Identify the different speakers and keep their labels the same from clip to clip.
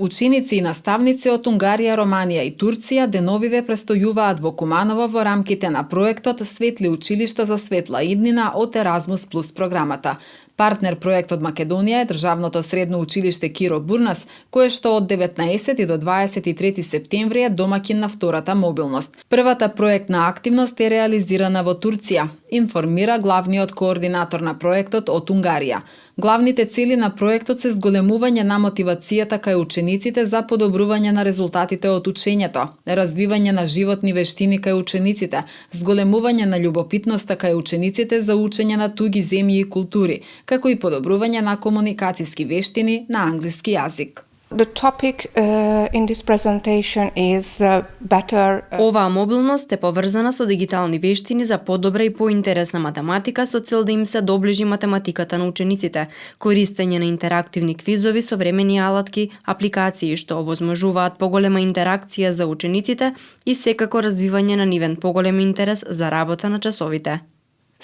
Speaker 1: Ученици и наставници од Унгарија, Романија и Турција деновиве престојуваат во Куманово во рамките на проектот Светли училишта за светла иднина од Еразмус плюс програмата. Партнер проектот Македонија е државното средно училиште Киро Бурнас, кое што од 19 до 23 септември е домаќин на втората мобилност. Првата проектна активност е реализирана во Турција, информира главниот координатор на проектот од Унгарија. Главните цели на проектот се зголемување на мотивацијата кај учениците за подобрување на резултатите од учењето, развивање на животни вештини кај учениците, зголемување на љубопитноста кај учениците за учење на туги земји и култури, како и подобрување на комуникацијски вештини на англиски јазик.
Speaker 2: The topic in this presentation is better.
Speaker 3: Оваа мобилност е поврзана со дигитални вештини за подобра и поинтересна математика со цел да им се доближи математиката на учениците, користење на интерактивни квизови, современи алатки, апликации што овозможуваат поголема интеракција за учениците и секако развивање на нивен поголем интерес за работа на часовите.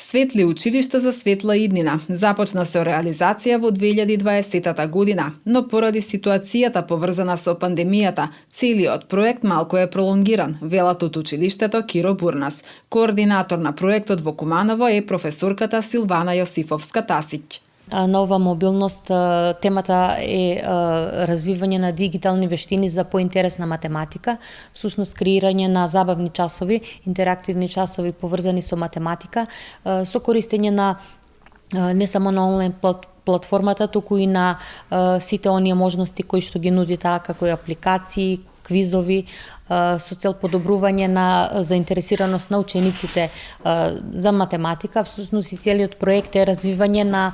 Speaker 1: Светли училишта за светла иднина започна со реализација во 2020 година, но поради ситуацијата поврзана со пандемијата, целиот проект малку е пролонгиран, велат од училиштето Киро Бурнас. Координатор на проектот во Куманово е професорката Силвана Јосифовска-Тасиќ.
Speaker 4: На ова мобилност темата е развивање на дигитални вештини за поинтересна математика, всушност креирање на забавни часови, интерактивни часови поврзани со математика, со користење на не само на онлайн платформата, туку и на сите оние можности кои што ги нуди таа, како и апликации, квизови, со цел подобрување на заинтересираност на учениците за математика. Всушност и целиот проект е развивање на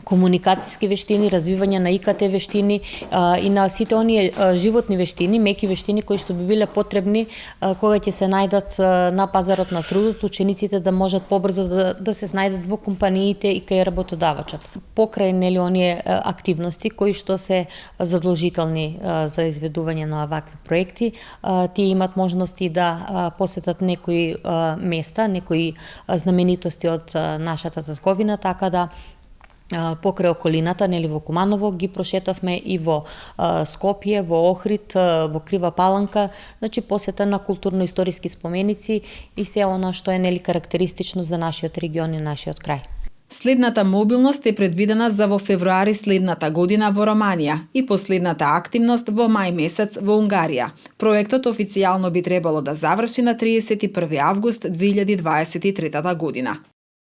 Speaker 4: комуникацијски вештини, развивање на ИКТ вештини и на сите оние животни вештини, меки вештини кои што би биле потребни кога ќе се најдат на пазарот на трудот, учениците да можат побрзо да се снајдат во компаниите и кај работодавачот. Покрај оние активности кои што се задолжителни за изведување на овакви проекти, тие имат можности да посетат некои места, некои знаменитости од нашата татковина, така да покрај околината, во Куманово, ги прошетавме и во Скопје, во Охрид, во Крива Паланка, посета на културно-историски споменици и се она што е карактеристично за нашиот регион и нашиот крај.
Speaker 1: Следната мобилност е предвидена за во февруари следната година во Романија и последната активност во мај месец во Унгарија. Проектот официјално би требало да заврши на 31 август 2023 година.